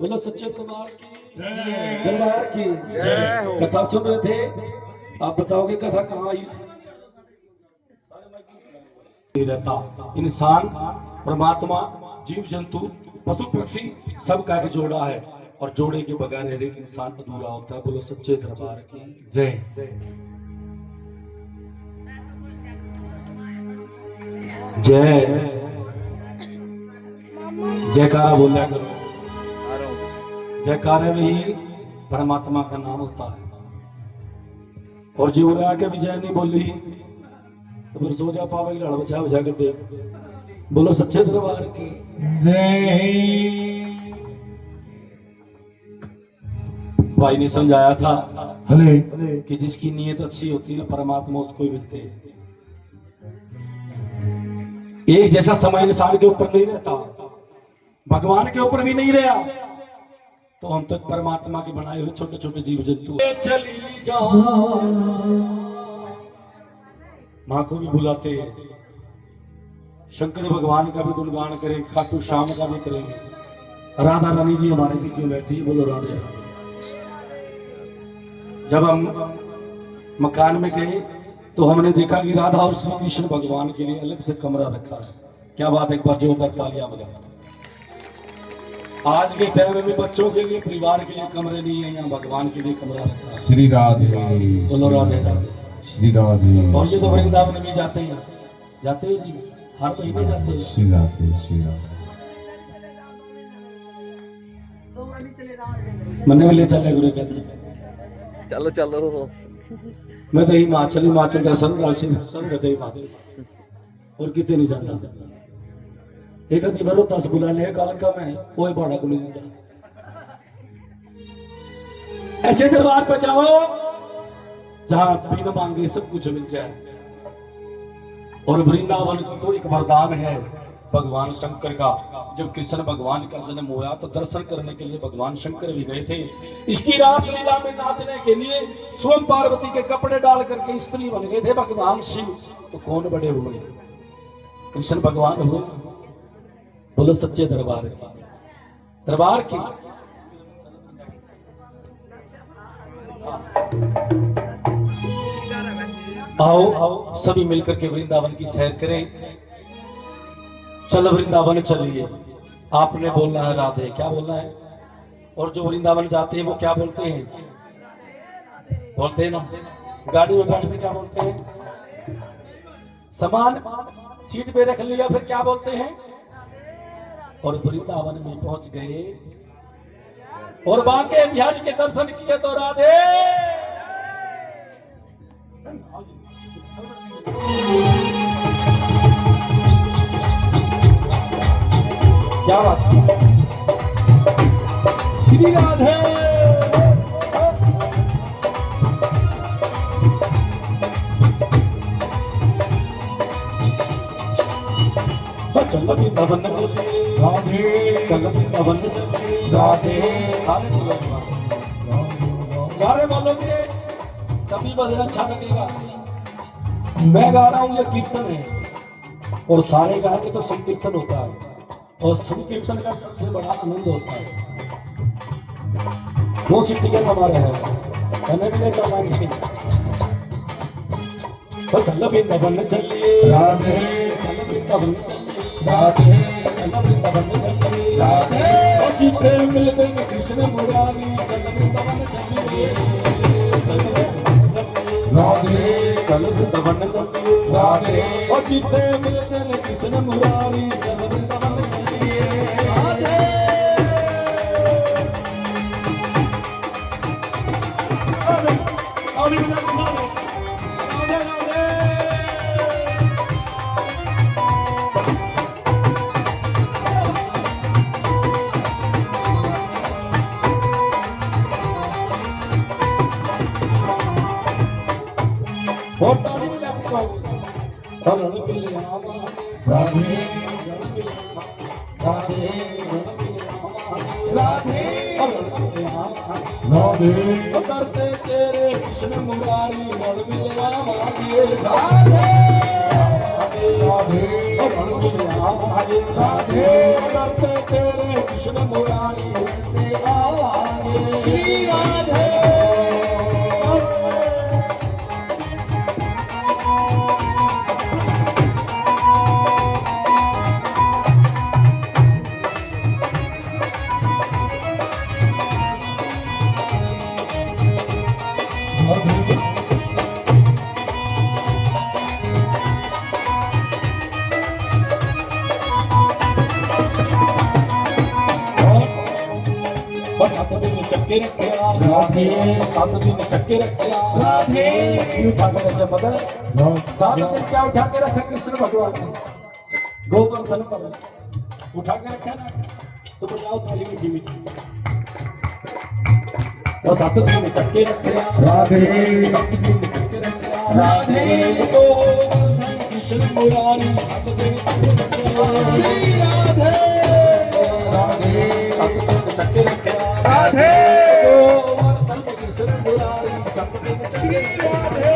बोलो सच्चे दरबार की कथा सुन रहे थे। आप बताओगे कथा कहाँ आई थी? रहता इंसान, परमात्मा, जीव जंतु, पशु पक्षी सब का जोड़ा है और जोड़े के बगैर हर एक इंसान अधूरा होता है। बोलो सच्चे दरबार की जय। जय जयकारा बोला करो। जयकारे में ही परमात्मा का नाम होता है। और जीव आके भी जय नहीं बोली तो फिर सो जा पावे लड़ बचा बचा कर दे। बोलो सच्चे दरबार की जय। भाई ने समझाया था कि जिसकी नीयत अच्छी होती है ना परमात्मा उसको ही मिलते हैं। एक जैसा समय इंसान के ऊपर नहीं रहता, भगवान के ऊपर भी नहीं रहा, तो हम तक परमात्मा के बनाए हुए छोटे छोटे जीव जंतु चली जाओ। माँ को भी बुलाते हैं, शंकर भगवान का भी गुणगान करें, खाटू श्याम का भी करेंगे। राधा रानी जी हमारे पीछे बैठी, बोलो राधे। जब हम मकान में गए तो हमने देखा कि राधा और श्री कृष्ण भगवान के लिए अलग से कमरा रखा है। क्या बात, एक बार जोरदार तालियां बजाओ। आज के टाइम में बच्चों के लिए, परिवार के लिए कमरे नहीं है, यहाँ भगवान के लिए कमरा रखा है। श्री राधे, बोलो राधे राधे। श्री राधे। और ये तो वृंदावन में जाते हैं, जाते हो जी, हर महीने जाते हैं। श्री राधे, श्री राधे। मन्ने में ले चले गुरु कहते चलो चलो। मैं तो हिमाचल का सर्व हिमाचल और कितने नहीं जानता। एक आदमी बरो 10 बुला ले काल का मैं वो बड़ा को नहीं दूंगा। ऐसे दरबार पर जाओ जहां बिन मांगे सब कुछ मिल जाए। और वृंदावन को तो एक वरदान है भगवान शंकर का। जब कृष्ण भगवान का जन्म हुआ तो दर्शन करने के लिए भगवान शंकर भी गए थे। इसकी रासलीला में नाचने के लिए स्वयं पार्वती के कपड़े डाल करके स्त्री बन गए थे भगवान शिव। तो कौन बड़े हुए? कृष्ण भगवान हुए। बोलो सच्चे दरबार की, दरबार की। आओ आओ सभी मिलकर के वृंदावन की सैर करें। चलो वृंदावन चलिए। आपने बोलना है राधे, क्या बोलना है? और जो वृंदावन जाते हैं वो क्या बोलते हैं? बोलते हैं ना, गाड़ी में बैठते क्या बोलते हैं? सामान सीट पे रख लिया फिर क्या बोलते हैं? और वृंदावन में पहुंच गए और बांके बिहारी के दर्शन किए तो राधे। क्या बात, श्री राधे। चल वृंदावन चले राधे, चल वृंदावन चले राधे। सारे बोलोगे तभी भजन अच्छा लगेगा। मैं गा रहा हूं ये कीर्तन है और सारे गाएंगे तो संकीर्तन होता है। और संकीर्तन का सबसे बड़ा आनंद होता है। 2 टिकट हमारे हैं, कहने भी नहीं चलाएंगे। तो चलो वृंदावन चलिए राधे, चलो वृंदावन चलिए राधे, चलो वृंदावन चलिए राधे। और जीते मिलते हैं कृष्ण मुरारी। चलो वृंदावन चलिए, चलो वृंदावन चलिए राधे, चलो वृंदावन चलिए राधे। और जीते मिलते हैं कृष्ण मुरारी। चलो वृंदावन चलिए राधे। और ताली में जाती कहोगे रण मिले आवा राधे, रण मिले आवा राधे, रण मिले आवा राधे, रण मिले आवा राधे। करते तेरे कृष्ण मुरारी रण मिले आवा राधे, राधे, रण मिले आवा राधे। करते तेरे कृष्ण मुरारी रण मिले आवा श्री राधे। चक्के रखे राधे, 7 दिन चक्के रखे राधे। उठा के रखे बदल 7 दिन क्या उठा के रखा कृष्ण भगवान ने गोवर्धन पर उठा के रखा ना। तो बजाओ ताली मीठी मीठी। और 7 दिन चक्के रखे राधे, 7 दिन चक्के रखे राधे। गोवर्धन कृष्ण मुरारी 7 दिन श्री राधे, राधे, 7 दिन चक्के रखे राधे। गोवर्धन कृष्ण मुरारी 7 दिन श्री राधे।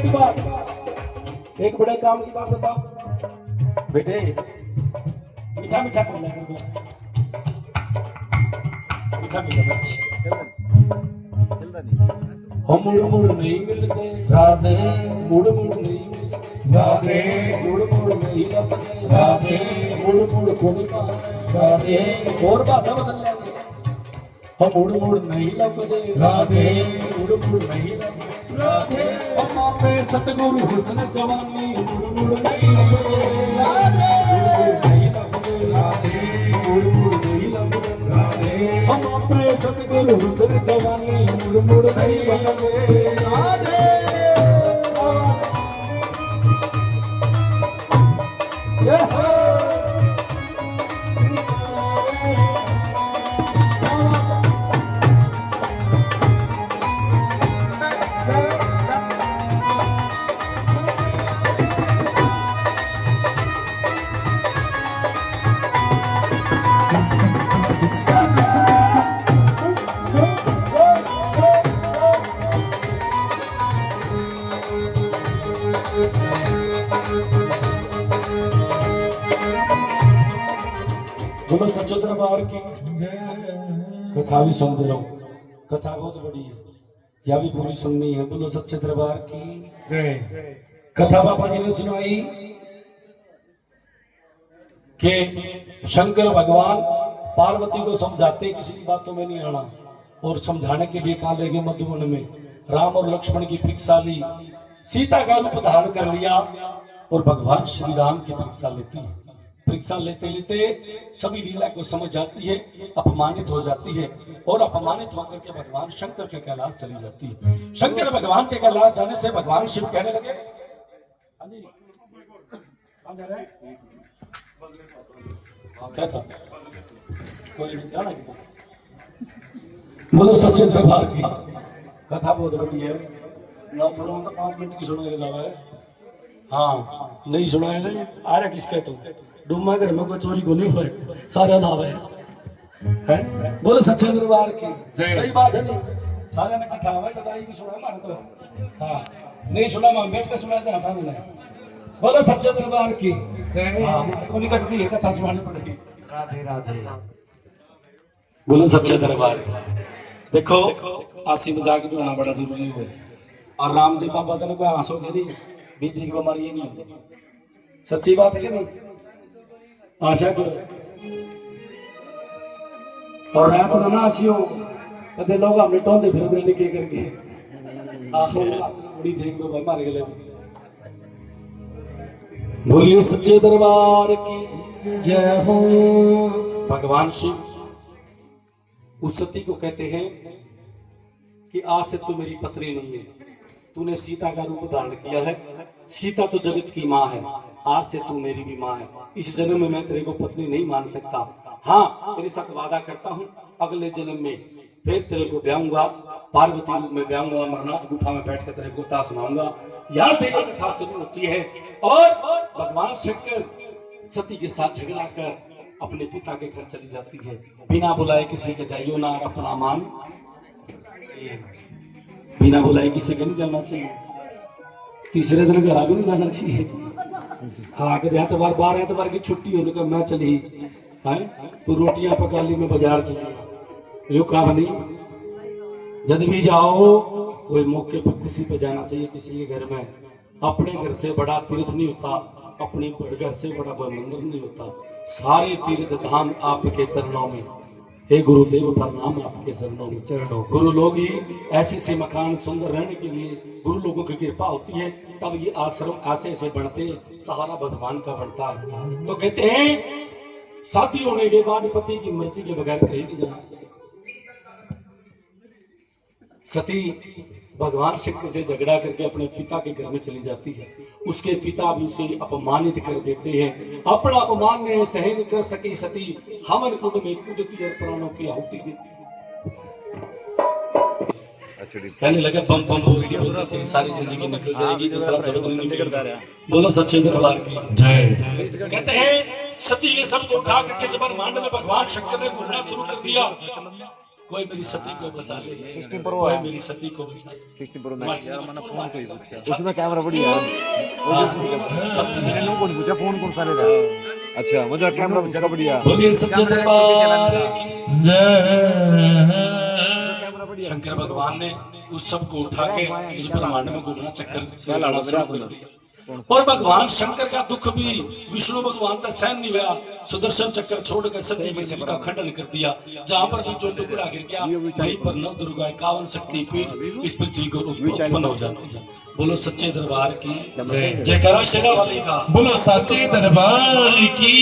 की बात, एक बड़े काम की बात बताओ बेटे, मीठा मीठा कर लिया कर बस, मीठा मीठा। हम मुड़ मुड़ नहीं मिलते राधे, मुड़ मुड़ नहीं मिलते राधे, मुड़ मुड़ नहीं लपते राधे, मुड़ मुड़ को नहीं पाते राधे। और भाषा बदल लेंगे, हम मुड़ मुड़ नहीं लपते राधे, मुड़ मुड़ नहीं लपते राधे। हम आपे सतगुरु हुस्न जवानी, मुड़ मुड़ नहीं लपते राधे, मुड़ नहीं लपते राधे, मुड़ मुड़ नहीं लपते राधे। हम आपे सतगुरु हुस्न जवानी, मुड़ मुड़ नहीं लपते राधे। बोलो सच्चे दरबार की कथा भी सुनते रहो, कथा बहुत बड़ी है, या भी पूरी सुननी है। बोलो सच्चे दरबार की जय। कथा बाबा जी ने सुनाई कि शंकर भगवान पार्वती को समझाते किसी की बातों में नहीं आना, और समझाने के लिए कहा ले गए मधुवन में। राम और लक्ष्मण की परीक्षा ली, सीता का रूप धारण कर लिया, और भगवान श्री राम की परीक्षा लेती है। परीक्षा लेते लेते सभी लीला को समझ जाती है, अपमानित हो जाती है, और अपमानित होकर के भगवान शंकर के कैलाश चली जाती है। शंकर भगवान के कैलाश जाने से भगवान शिव कहने लगे, हाँ जी कहाँ जा रहे हैं? क्या था? कोई जाना है? बोलो सच्चे दरबार की कथा बहुत बड़ी है ना, थोड़ा तो 5 मिनट की सुनाने जावा है। हाँ नहीं सुना है नहीं आ रहा किसका, तो डूमा घर में कोई चोरी को नहीं हुए, सारे लाभ है। बोले सच्चे दरबार की सही बात है, नहीं सारे ने कथा है, लड़ाई भी सुना हमारा तो। हाँ नहीं सुना, मैं बैठ के सुना था आसान है। बोलो सच्चे दरबार की को नहीं कटती है, कथा सुनानी पड़ेगी। राधे राधे। बोलो सच्चे दरबार। देखो आसी मजाक भी होना बड़ा जरूरी है, और रामदेव बाबा का कोई हंसोगे नहीं, बीपी की बीमारी ये नहीं होती। सच्ची बात है कि नहीं? आशा करो और रात को ना आसियो कदे लोग हमने टोंदे फिर मैंने के करके आहो बड़ी देख लो भाई मार गए। बोलिए सच्चे दरबार की जय हो। भगवान शिव उस सती को कहते हैं कि आज से तू मेरी पत्नी नहीं है, तूने सीता का रूप धारण किया है, सीता तो जगत की माँ है, आज से तू मेरी भी माँ है। इस जन्म में मैं तेरे को पत्नी नहीं मान सकता, हाँ तेरे साथ वादा करता हूँ अगले जन्म में फिर तेरे को ब्याहूंगा, पार्वती रूप में ब्याहूंगा, अमरनाथ गुफा में बैठ कर तेरे को कथा सुनाऊंगा। यहाँ से ये कथा शुरू होती है, और भगवान शंकर सती के साथ झगड़ा कर अपने पिता के घर चली जाती है। बिना बुलाए किसी के जाइयो ना अपना मान, बिना बुलाए किसी के नहीं जाना चाहिए, तीसरे दिन घर भी नहीं जाना चाहिए। हाँ कभी एतवार 12 एतवार की छुट्टी होने का मैं चली है तो रोटियां पका ली मैं बाजार चली, यो काम नहीं। जब भी जाओ कोई मौके पर किसी पे जाना चाहिए, किसी के घर में। अपने घर से बड़ा तीर्थ नहीं होता, अपने घर से बड़ा कोई मंदिर नहीं होता। सारे तीर्थ धाम आपके चरणों में, हे गुरुदेव प्रणाम आपके चरणों में। गुरु लोग ही ऐसे से मकान सुंदर रहने के लिए गुरु लोगों की कृपा होती है, तब ये आश्रम ऐसे ऐसे बढ़ते, सहारा भगवान का बनता है। तो कहते हैं शादी होने के बाद पति की मर्जी के बगैर कहीं नहीं जाना चाहिए। सती भगवान शंकर से झगड़ा करके अपने पिता के घर में चली जाती है। उसके पिता भी उसे अपमानित कर देते हैं। अपना अपमान ने सहन कर सकी सती हवन कुंड में कूदती और प्राणों की आहुति देती। कहने लगा बम बम बोलती बोलती तेरी सारी जिंदगी निकल जाएगी, दूसरा शब्द नहीं निकलता रहा। बोलो सच्चे दरबार की जय। कहते हैं सती ये सब उठा करके ब्रह्मांड में भगवान शंकर ने घूमना शुरू कर दिया। कोई मेरी सती को बचा ले, 16 Pro कोई है। मेरी सती को बचा ले। 16 Pro मैं Max यार मैंने फोन को ही पूछा। उसमें कैमरा बढ़िया है। मैंने लोगों को पूछा फोन कौन सा लेना है। अच्छा मुझे कैमरा पूछा का बढ़िया। बोलिए सच्चे दरबार की कैमरा बढ़िया। शंकर भगवान ने उस सब को उठा के इस ब्रह्मांड में घूमना चक्कर चलाना शुरू कर दिया। और भगवान शंकर का दुख भी विष्णु भगवान का सहन नहीं हुआ, सुदर्शन चक्कर छोड़कर सती के सिर का खंडन कर दिया। जहां पर भी जो टुकड़ा गिर गया वहीं पर नव दुर्गा 51 शक्ति पीठ इस पृथ्वी को उत्पन्न हो जाती है। बोलो सच्चे दरबार की जय। जयकारा शेरावाली का। बोलो सच्चे दरबार की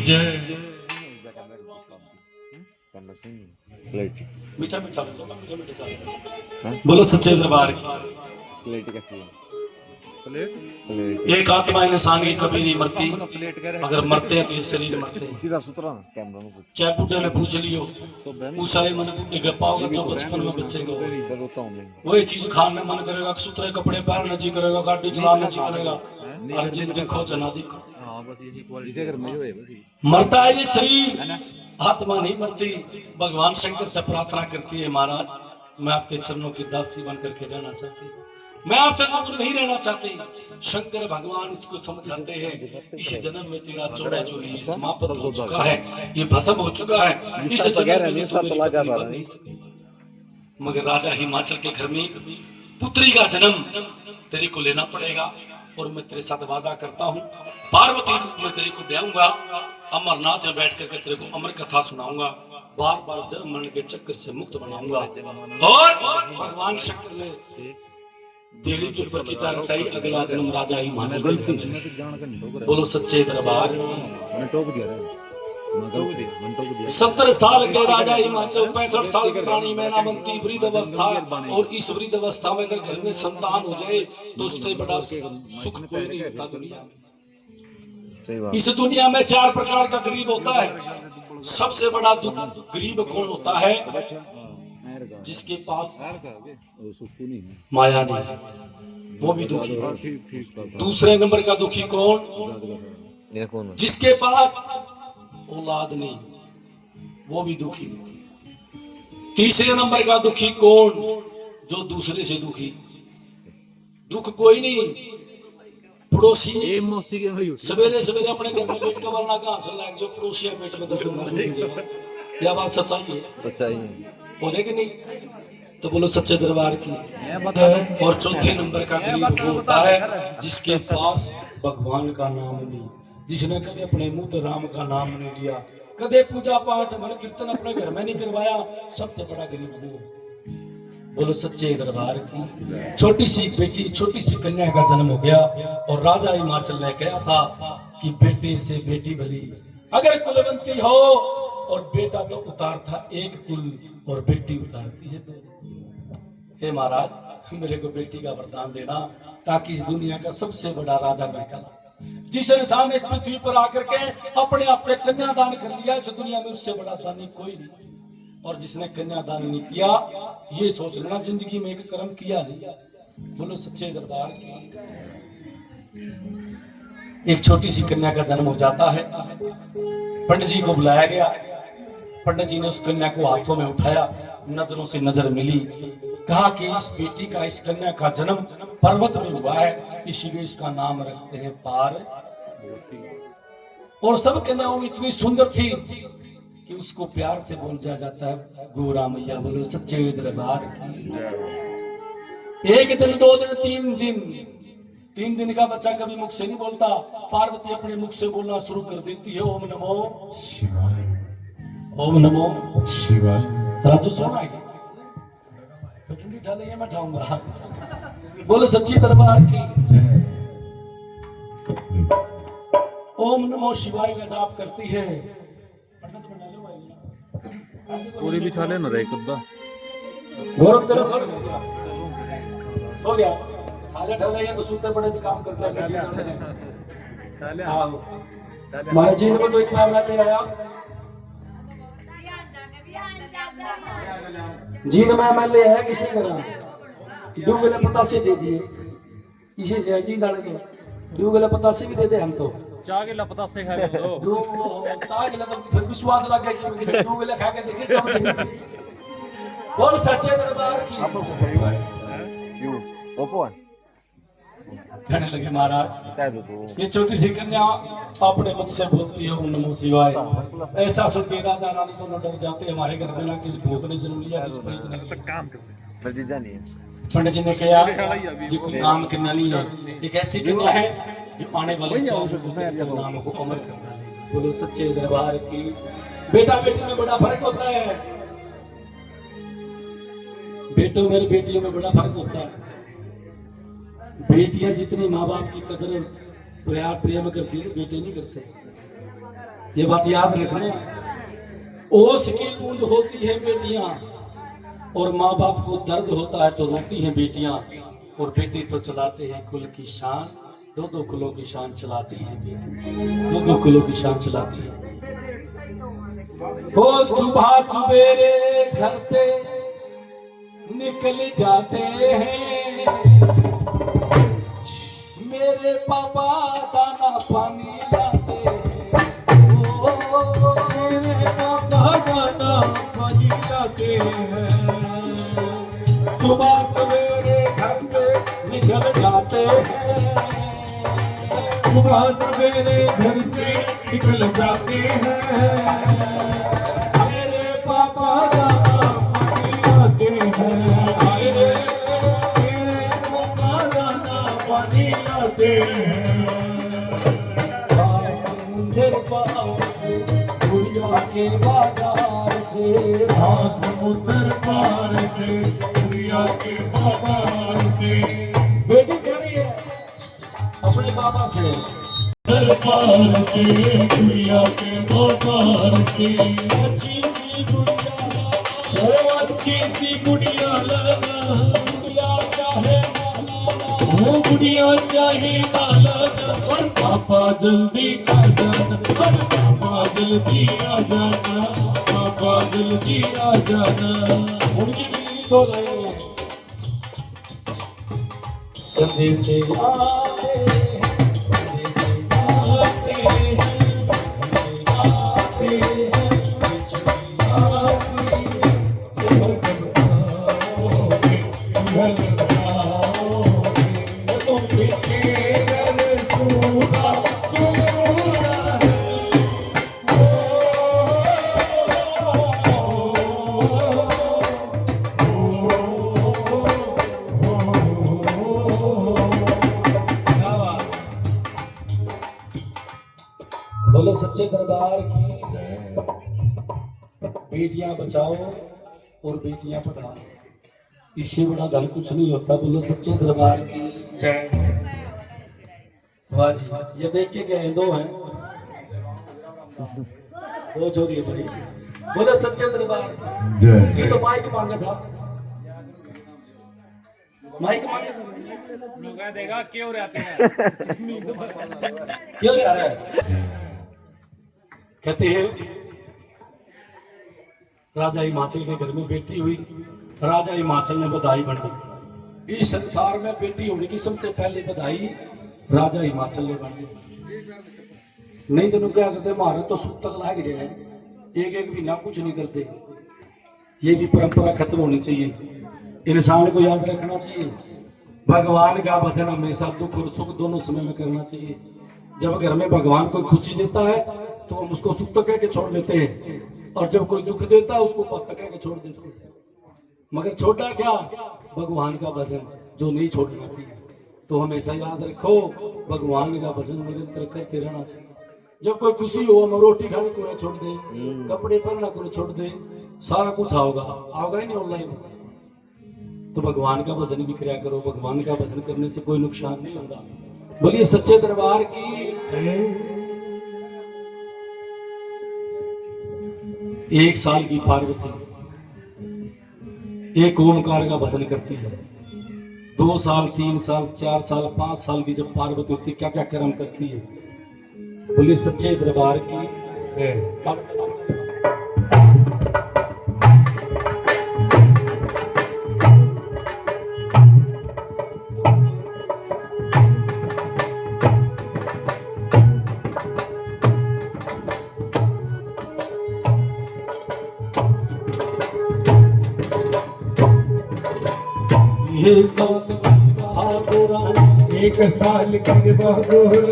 जय। मीठा मीठा बोलो, मीठा मीठा चलो। बोलो सच्चे दरबार की। प्लेट कैसी है? एक आत्मा इंसान की कभी नहीं मरती, अगर मरते हैं तो ये शरीर मरते हैं। सीधा सुथरा कैमरा में कुछ चाहे बुढ़े ने पूछ लियो उसाए मन बुद्धि का पाओगे जो बचपन में बच्चे को सर होता हूं मैं। वही चीज खाने मन करेगा, सुथरे कपड़े पहनना जी करेगा, गाड़ी चलाना जी करेगा। और जिन देखो जना देखो इसे अगर मैं होए मरता है ये शरीर, आत्मा नहीं मरती। भगवान शंकर से प्रार्थना करती है, महाराज मैं आपके चरणों की दासी बन करके रहना चाहती हूँ, मैं आपसे दूर नहीं रहना चाहती। शंकर भगवान इसको समझाते हैं, इस जन्म में तेरा चौड़ा जो है ये समाप्त हो चुका है, ये भस्म हो चुका है, इस जन्म में तू मेरी पत्नी बन नहीं सकती। मगर राजा हिमाचल के घर में पुत्री का जन्म तेरे को लेना पड़ेगा और मैं तेरे साथ वादा करता हूँ, पार्वती रूप में तेरे को ब्याऊंगा, अमरनाथ में बैठ करके तेरे को अमर कथा सुनाऊंगा, बार बार जन्म मरण के चक्कर से मुक्त बनाऊंगा। और भगवान शंकर ने देवी की परिचिता रचाई, अगला जन्म राजा हिमाचल के घर में। बोलो सच्चे दरबार। मैंने टोक दिया रे। मैं टोक दिया 70 साल के राजा हिमाचल, 65 साल की रानी मैनावती वृद्ध अवस्था, और इस वृद्ध अवस्था में अगर घर में संतान हो जाए तो उससे बड़ा सुख कोई नहीं होता दुनिया में। सही बात। इस दुनिया में 4 प्रकार का गरीब होता है। सबसे बड़ा दुख गरीब कौन होता है? जिसके पास वो सुकून नहीं है। माया नहीं है, वो भी दुखी है। दूसरे नंबर का दुखी कौन? ये कौन है? जिसके पास औलाद नहीं, वो भी दुखी। तीसरे नंबर का दुखी कौन? जो दूसरे से दुखी। दुख कोई नहीं, पड़ोसी सवेरे सवेरे अपने घर में पेट का वरना कहां से लाग जो पड़ोसी पेट में दर्द होना शुरू हो जाएगा। क्या बात सच्चाई है? सच्चाई है। हो जाएगी नहीं? तो बोलो सच्चे दरबार की। और चौथे नंबर का गरीब वो होता है जिसके पास भगवान का नाम नहीं, जिसने कभी अपने मुंह तो राम का नाम नहीं लिया, कदे पूजा पाठ मन कीर्तन अपने घर में नहीं करवाया, सबसे बड़ा गरीब वो। बोलो सच्चे दरबार की। छोटी सी बेटी, छोटी सी कन्या का जन्म हो गया और राजा हिमाचल ने कहा था कि बेटे से बेटी भली, अगर कुलवंती हो, और बेटा तो उतारता एक कुल और बेटी उतारती है दो। हे महाराज मेरे को बेटी का वरदान देना ताकि इस दुनिया का सबसे बड़ा राजा मैं कहलाऊं। जिस इंसान ने इस पृथ्वी पर आकर के अपने आप से कन्यादान कर लिया, इस दुनिया में उससे बड़ा दानी कोई नहीं। और जिसने कन्यादान नहीं किया, ये सोच लेना जिंदगी में एक कर्म किया नहीं। बोलो सच्चे दरबार की। एक छोटी सी कन्या का जन्म हो जाता है, पंडित जी को बुलाया गया, पंडित जी ने उस कन्या को हाथों में उठाया, नजरों से नजर मिली, कहा कि इस बेटी का, इस कन्या का जन्म पर्वत में हुआ है, इसीलिए इसका नाम रखते हैं पार्वती। और सब कन्याओं इतनी सुंदर थी कि उसको प्यार से बोल जाता है गोरा मैया। बोलो सच्चे दरबार की। एक दिन, 2 दिन, 3 दिन, 3 दिन का बच्चा कभी मुख से नहीं बोलता, पार्वती अपने मुख से बोलना शुरू कर देती है, ओम नमो शिवाय, ओम नमो शिवाय। राजू सोना है तो ठंडी ठाले ये मैं ठाऊंगा। बोलो सच्ची दरबार की। ओम नमो शिवाय का जाप करती है। पूरी बिछा लेना रे कुद्दा। गौरव तेरा छोड़ सो गया, ठाले ठाले ये तो सूते पड़े भी काम करते हैं। हाँ हमारे जी ने तो एक बार मैं ले आया, जीन में ले आया किसी तरह, डूगले पतासे दे दिए, इसे से जी डाले तो डूगले पतासे भी दे दे हम तो चाह के पतासे खा लो चाह के तो फिर भी स्वाद लग गया कि डूगले खा के देखे चमक बोल सच्चे दरबार की यू ओपो कहने लगे महाराज कह दो तो ये छोटी सी कन्या अपने मुझसे बोलती है ओम नमो शिवाय। ऐसा सुनते राजा रानी दोनों डर जाते हैं, हमारे घर में ना किसी भूत ने जन्म लिया किसी प्रेत ने लिया। मेरी जीजा नहीं है पंडित जी ने कहा जी कोई नाम कन्या नहीं है, एक ऐसी कन्या है जो आने वाले 4 नाम को अमर करना है। बोलो सच्चे दरबार की। बेटा बेटी में बड़ा फर्क होता है, बेटों मेरे बेटियों में बड़ा फर्क होता है। बेटियां जितनी माँ बाप की कदर प्यार प्रेम करती है बेटे नहीं करते, ये बात याद रखना। ओस की बूंद होती है बेटियां और माँ बाप को दर्द होता है तो रोती हैं बेटियां, और बेटी तो चलाते हैं कुल की शान, 2-2 कुलों की शान चलाती है बेटी, 2-2 कुलों की शान चलाती है। वो सुबह सवेरे घर से निकल जाते हैं मेरे पापा दाना पानी लाते हैं, मेरे पापा दाना पानी लाते हैं। सुबह सवेरे घर से निकल जाते हैं, सुबह सवेरे घर से निकल जाते हैं, मेरे पापा दाना पानी लाते हैं, मेरे पापा दाना पानी लाते हैं। समुंदर पार से दुनिया के बाजार से, समुद्र पार से दुनिया के बाजार से, बेटी कह रही है अपने पापा से दरबार से दुनिया के बाजार से, अच्छी सी गुड़िया ओ अच्छी सी गुड़िया लाना, गुड़िया चाहे वो गुड़िया चाहे लाना, और पापा जल्दी आ जाना, और पापा जल्दी आ जाना, पापा जल्दी आ जाना। उनकी भी तो रहे हैं संदेश से आते हैं, संदेश से आते हैं, आते हैं, बिछड़ी आती है, तुम बिके घर सूरा सूरा है। बोलो सच्चे दरबार की। बेटियां बचाओ और बेटियां पढ़ाओ, इससे बड़ा धन कुछ नहीं होता। बोलो सच्चे दरबार की जय। वाह जी, ये देख के गए 2 हैं, 2 छोरी है भाई। बोलो सच्चे दरबार की। जय ये तो माइक मांगा था, माइक मांगा था। लोग देगा क्यों रहते हैं क्यों आ रहा है? कहते हैं राजा हिमाचल के घर में बेटी हुई, राजा हिमाचल ने बधाई बंटी। इस संसार में बेटी होने की सबसे पहले बधाई राजा हिमाचल ने बांटी। नहीं तो क्या करते, हमारा तो सुख तक लाग गया है, एक महीना कुछ नहीं करते। ये भी परंपरा खत्म होनी चाहिए। इंसान को याद रखना चाहिए भगवान का भजन हमेशा दुख और सुख दोनों समय में करना चाहिए। जब घर में भगवान कोई खुशी देता है तो हम उसको सुख तो कह के छोड़ देते हैं, और जब कोई दुख देता है उसको पस्त कह के छोड़ देते हैं। मगर छोटा क्या, भगवान का भजन जो नहीं छोड़ना चाहिए। तो हमेशा याद रखो भगवान का भजन निरंतर करते रहना चाहिए। जब कोई खुशी हो, हम रोटी खाने को ना छोड़ दे, कपड़े पहनना को ना छोड़ दे, सारा कुछ आओगा ही नहीं ऑनलाइन। तो भगवान का भजन भी किया करो। भगवान का भजन करने से कोई नुकसान नहीं होता। बोलिए सच्चे दरबार की। एक साल की पार्वती एक ओमकार का भजन करती है। 2 साल 3 साल 4 साल 5 साल की जब पार्वती होती क्या क्या कर्म करती है। बोलिए सच्चे दरबार की। एक साल गोरा एक साल की बहादुर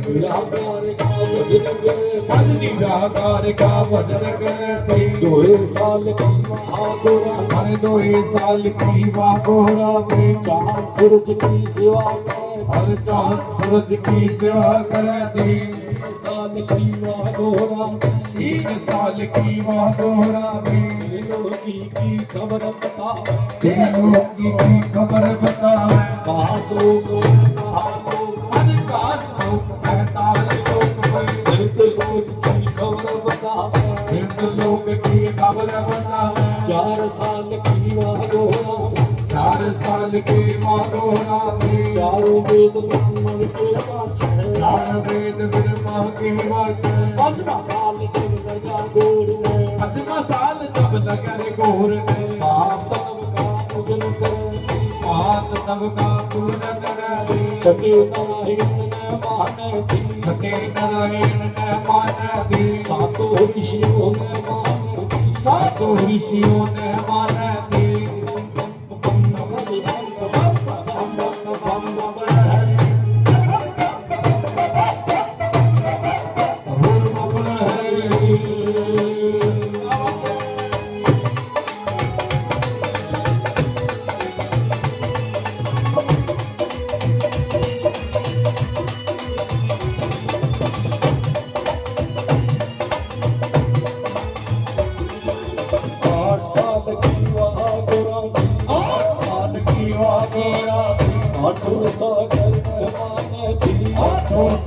निराकार का भजन करते निराकार का भजन करते 2 साल की महागोरा हर 2 साल की बहादुरा में चांद सूरज की सेवा करे हर चांद सूरज की सेवा करते 3 साल की महागोरा 3 साल की बहादुरा में की खबर बता लोग की खबर बतावे काश को काश लोग कहता लोग लोग की खबर बता लोग की खबर बतावे 4 साल की महागोरा 4 साल की बहादुरा में चारों वेद ब्राह्मण के पाछे 4 वेद ब्रह्मा की वाचे 5वां साल जब लगा गोरने 5वां साल जब लगा रे गोर ने तब का पूजन करे हाथ तब का पूजन करे छठे नारायण ने माने थी छठे नारायण ने माने दी 7 ऋषियों ने माने थी 7 ऋषियों ने माने दी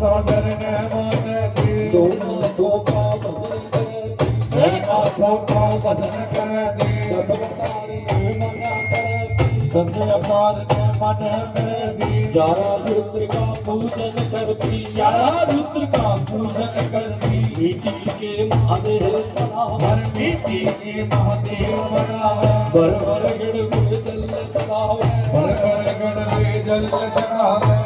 सागर ने माने दी दोनों का भजन करे नाथों का भजन करे दी 10 अवतार ने मना करे 10 अवतार ने मन करे दी 11 रुद्र का पूजन करती 11 रुद्र का पूजन करती मिट्टी के महादेव बना हर मिट्टी के महादेव बना बर बर गढ़ में जल चढ़ावे बर गढ़ में जल चढ़ावे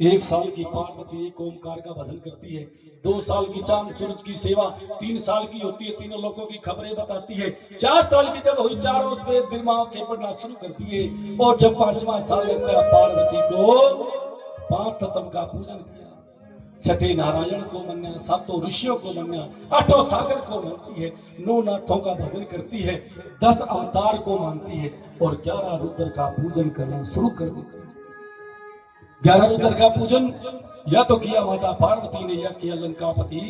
एक साल की पार्वती एक ओमकार का भजन करती है 2 साल की चांद सूरज की सेवा 3 साल की होती है तीनों लोगों की खबरें बताती है 4 साल की जब हुई चारों उस पे बिरमाओं के पढ़ना शुरू करती है और जब 5वां साल लगता है पार्वती को 5 तत्व का पूजन किया 6ठे नारायण को मन्या 7 ऋषियों को मन्या 8 सागर को मानती है 9 नाथों का भजन करती है 10 अवतार को मानती है और 11 रुद्र का पूजन करना शुरू कर देती है 11 रुद्र का पूजन या तो किया माता पार्वती ने या किया लंकापति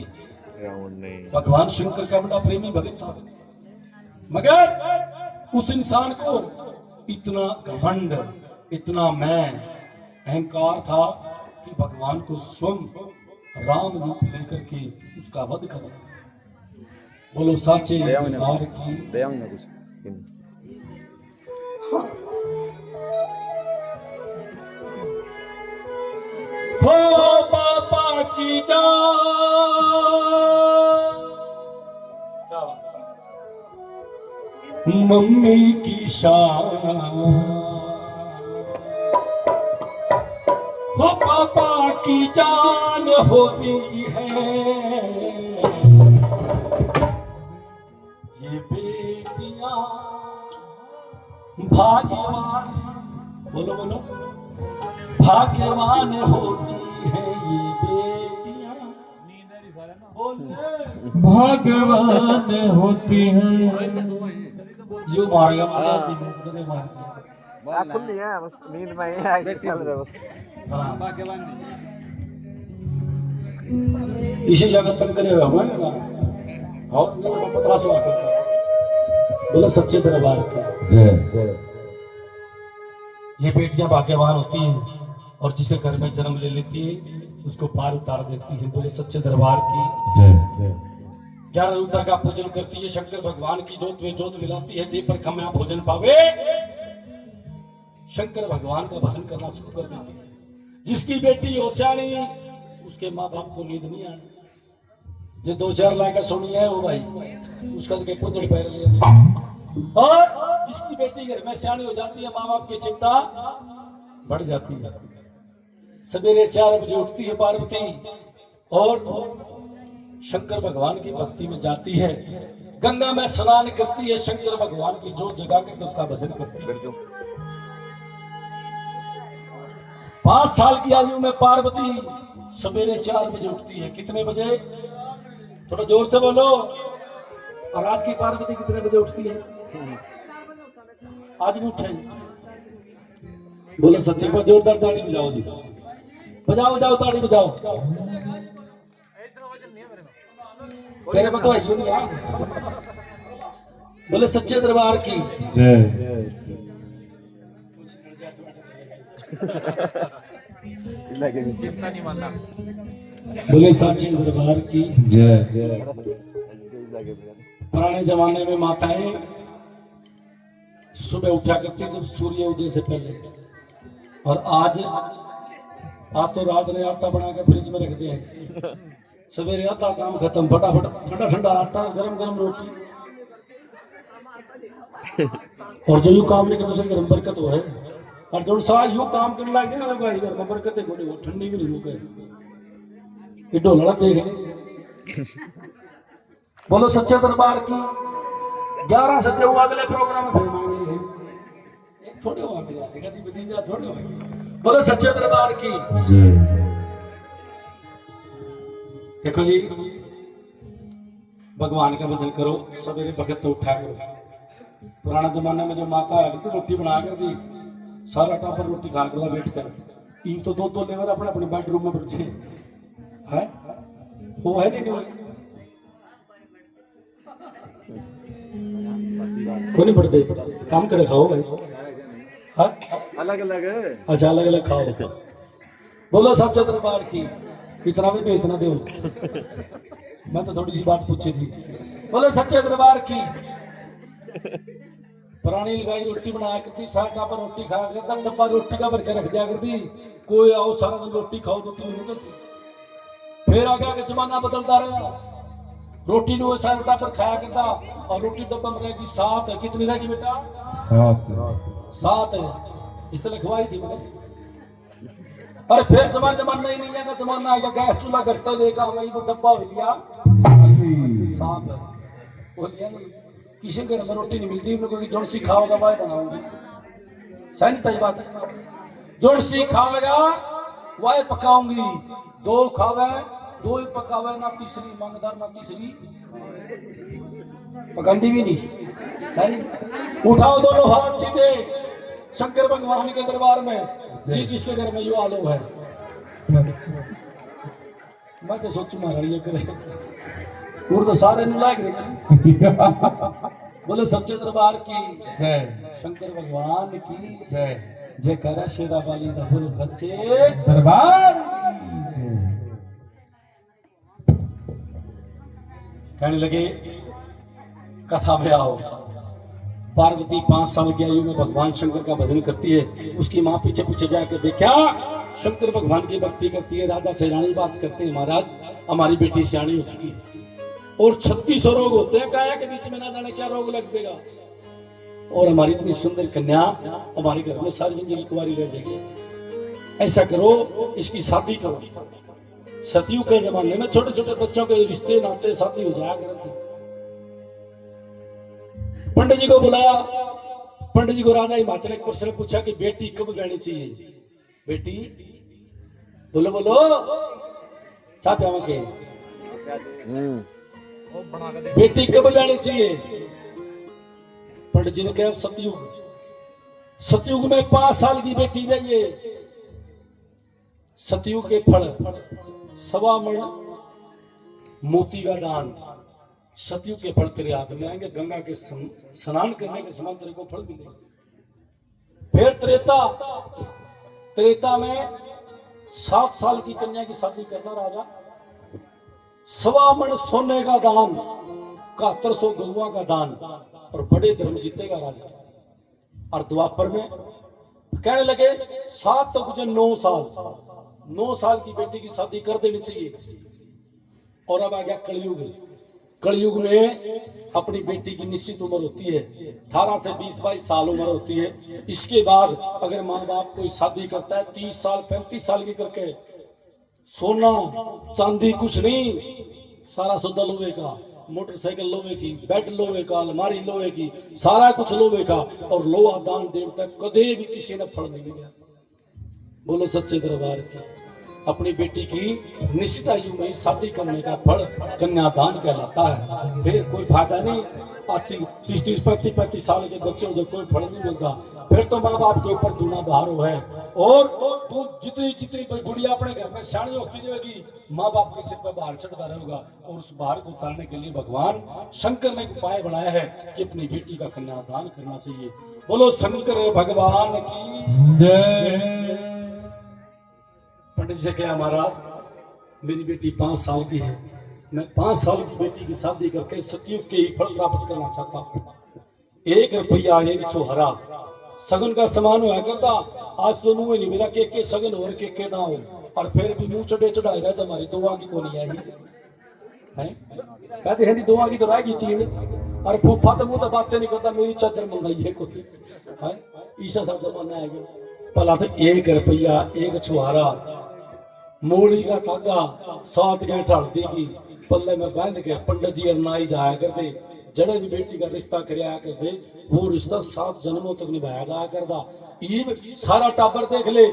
भगवान शंकर का बड़ा प्रेमी भक्त था मगर उस इंसान को इतना घमंड इतना मैं अहंकार था कि भगवान को स्वयं राम रूप लेकर के उसका वध कर बोलो साचे दरबार की हो पापा की जान मम्मी की शान हो पापा की जान होती है ये बेटियां भाग्यवान बोलो बोलो भाग्यवान होती है ये बेटियां भगवान होती हैं यो मारेगा कदे मार खुली है बस नींद में ही है चल रहा बस इसी जगह तक करे हुए हैं ना और 15 से वापस बोलो सच्चे दरबार के जय ये बेटियां भाग्यवान होती हैं और जिसके घर में जन्म ले लेती है उसको पार उतार देती है बोले सच्चे दरबार की जय 11 रुद्र का पूजन करती है शंकर भगवान की जोत में जोत मिलाती है देव पर कम्या भोजन पावे शंकर भगवान का भजन करना शुरू कर देती है जिसकी बेटी होशियारी उसके माँ बाप को नींद नहीं आनी जो 2-4 लाख का सोनी है वो भाई उसका तो पुत्र पैर लिया और जिसकी बेटी घर में सियाणी हो जाती है माँ बाप की चिंता बढ़ जाती है सवेरे 4 बजे उठती है पार्वती और शंकर भगवान की भक्ति में जाती है, गंगा में स्नान करती है, शंकर भगवान की जोत जगा कर उसका भजन करती है। 5 साल की आयु में पार्वती सवेरे 4 बजे उठती है। कितने बजे? थोड़ा जोर से बोलो। और आज की पार्वती कितने बजे उठती है? आज भी उठे? बोलो सच्चे को जोरदार ताड़ी बजाओ जी, बजाओ जाओ ताड़ी बजाओ। तेरे में तो है ही नहीं यार। बोले सच्चे दरबार की जय। जितना नहीं मानना। बोले सच्चे दरबार की जय। पुराने जमाने में माताएं सुबह उठा करती जब सूर्य उदय से पहले, और आज तो रात ने आटा बना के फ्रिज में रख दिया है। सवेरे आधा काम खत्म, फटाफट ठंडा ठंडा आटा, गरम गरम रोटी। और जो यू काम नहीं करते उसे घर में बरकत हो है, और जो सा यू काम करने लग जाए ना घर में बरकत है, कोई ठंडी भी नहीं मुके ये ढोलना देख। बोलो सच्चे दरबार की 11 से देव अगले प्रोग्राम में फिर मांग लीजिए, थोड़े हो आगे कभी भतीजा थोड़े हो। बोलो सच्चे दरबार की जय। देखो जी, भगवान का भजन करो, सवेरे भगत तो उठा करो। पुराना जमाने में जो माता है रोटी बना कर दी, सारा टापर रोटी खा कर बैठ कर, इन तो 2 लेवर अपने अपने बेडरूम में बैठे है, वो है नहीं को नहीं पढ़ते, काम करे खाओ भाई। हाँ अलग अलग है। अच्छा अलग अलग खाओ। बोलो सच्चे दरबार की इतना भी इतना दो। मैं तो थोड़ी सी बात पूछी थी। बोलो सच्चे दरबार की पुरानी लगाई रोटी बनाया करती, सारा टापर रोटी खाया करता, डब्बा रोटी का भर के रख दिया करती, कोई आओ सारा दिन रोटी खाओ रोटी नहीं करती। फिर आगे आगे जमाना बदलता रहा, रोटी नो सारा टापर खाया करता और रोटी डब्बा में रहेगी 7 है। कितनी रहेगी बेटा? 7 है। इस तरह खवाई थी मैंने। अरे फिर जमाना ही नहीं है, जमाना आएगा गैस चूल्हा करता लेगा, वही वो डब्बा हो गया 7 है। वो लिया नहीं, किसी के घर में रोटी नहीं मिलती, क्योंकि जोड़ सी खाओगा वह बनाऊंगी। सही नहीं तय बात है? जोड़ सी खावेगा वह पकाऊंगी, 2 खावे 2 ही पकावे, ना तीसरी मांगदार ना तीसरी पकांदी भी नहीं। सही नहीं? उठाओ दोनों हाथ सीधे शंकर भगवान के दरबार में, जिसके घर में यो आलो है। मैं तो सोचू मारा ये करे तो सारे लायक रहे। बोलो सच्चे दरबार की जय। शंकर भगवान की जय। जय करा शेरा वाली दा। बोलो सच्चे दरबार। कहने लगे कथा में आओ। पार्वती 5 साल की आयु में भगवान शंकर का भजन करती है। उसकी माँ पीछे पीछे जाकर देखा शंकर भगवान की भक्ति करती है। राजा से रानी बात करते हैं, महाराज हमारी बेटी सियाणी हो चुकी है और 36 रोग होते हैं, काया के बीच में ना जाने क्या रोग लग जाएगा, और हमारी इतनी सुंदर कन्या हमारे घर में सारी जिंदगी कुंवारी रह जाएगी। ऐसा करो इसकी शादी करो। सतयुग के जमाने में छोटे छोटे बच्चों के रिश्ते नाते शादी हो जाया करती। पंडित जी को बुलाया। पंडित जी को राजा हिमाचल एक प्रश्न पूछा कि बेटी कब रहनी चाहिए? बेटी बोलो बोलो चाहते हम के बेटी कब रहनी चाहिए? पंडित जी ने कहा सतयुग। सतयुग में 5 साल की बेटी चाहिए। सतयुग के फल 1.25 मण मोती का दान। सतयुग के फल तेरे हाथ में आएंगे, गंगा के स्नान करने के समान तेरे को फल मिलेंगे। फिर त्रेता में 7 साल की कन्या की शादी करना राजा। 1.25 मण सोने का दान, 7100 गौवा का दान, और बड़े धर्म जीतेगा राजा। और द्वापर में कहने लगे 7 तो गुजर 9 साल, 9 साल की बेटी की शादी कर देनी चाहिए। और अब आ गया कलयुग। कलयुग में अपनी बेटी की निश्चित उम्र होती है, 18 से 20-22 साल उम्र होती है। इसके बाद अगर माँ बाप कोई शादी करता है 30 साल 35 साल की करके, सोना चांदी कुछ नहीं, सारा सौदा लोहे का, मोटरसाइकिल लोहे की, बेड लोहे का, अलमारी लोहे की, सारा कुछ लोहे का, और लोहा दान देवता कदे भी किसी ने फल नहीं दिया। बोलो सच्चे दरबार की। अपनी बेटी की निश्चित आयु में शादी करने का फल कन्यादान कहलाता है। फिर कोई फायदा नहीं, 30-30, 35-35 साल के बच्चों को कोई फल नहीं मिलता, फिर तो माँ बाप के ऊपर दूना भार है। और तू जितनी गुड़िया अपने घर में शानी होती जाएगी, माँ बाप के सिर पर भार चढ़ता रहेगा। और उस भार को उतारने के लिए भगवान शंकर ने एक उपाय बनाया है कि अपनी बेटी का कन्यादान करना चाहिए। बोलो शंकर भगवान की जय। पंडित जी क्या महाराज, मेरी बेटी 5 साल की है, मैं 5 साल की बेटी की शादी करके सतयुग के ही फल प्राप्त करना चाहता हूँ। 1 रुपया 1 सोहरा सगन का समान हुआ करता। आज तो मुँह नहीं मेरा के सगन और के ना हो, और फिर भी मुंह चढ़े चढ़ाए राजा हमारी दुआ की को नहीं आई है। कहते हैं दुआ की तो राय की तीन, और फूफा तो मुंह तो बातें नहीं करता, मेरी चादर मंगाई है कोई है। ईसा सा जमाना है भला। तो 1 रुपया 1 छुहारा, मूली का धागा 7 गेंठ हल्दी की पल्ले में बांध के पंडित जी अरनाई जाया करते। जड़े भी बेटी का रिश्ता कराया करते, वो रिश्ता 7 जन्मों तक निभाया जाया करता। ईब सारा टाबर देख ले।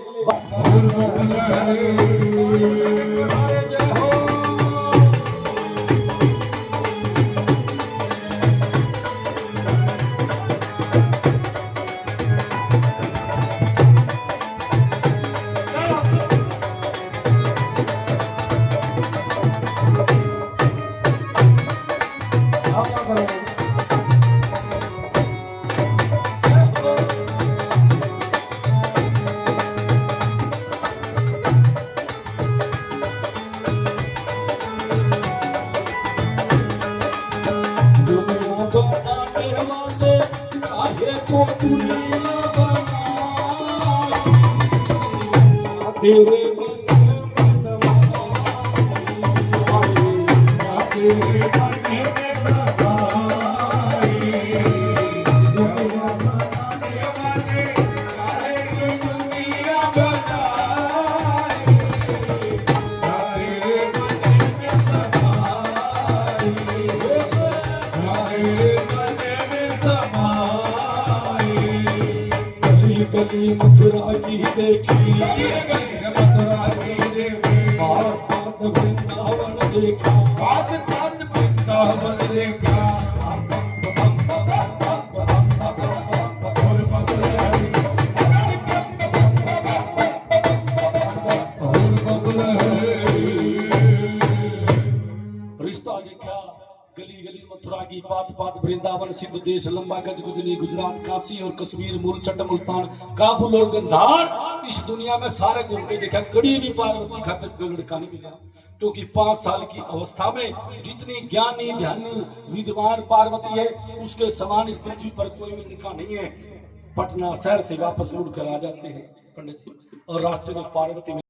तेरे गली मथुरा की देखी, मथुरा की देखी, बात वृंदावन देखा, बात वृंदावन देखा। रिश्ता देखा गली गली मथुरा की, पात पात वृंदावन, सिंधु देश लंबा गज गुजरी, गुजरात काशी और कश्मीर, मूल चट मुल्तान, काबुल और गंधार। इस दुनिया में सारे घूम के देखा, कड़ी भी पार्वती खातिर कोई लड़का नहीं मिला। क्योंकि 5 साल की अवस्था में जितनी ज्ञानी ध्यानी विद्वान पार्वती है, उसके समान इस पृथ्वी पर कोई भी लड़का नहीं है। पटना शहर से वापस मुड़ कर आ जाते हैं पंडित जी, और रास्ते में पार्वती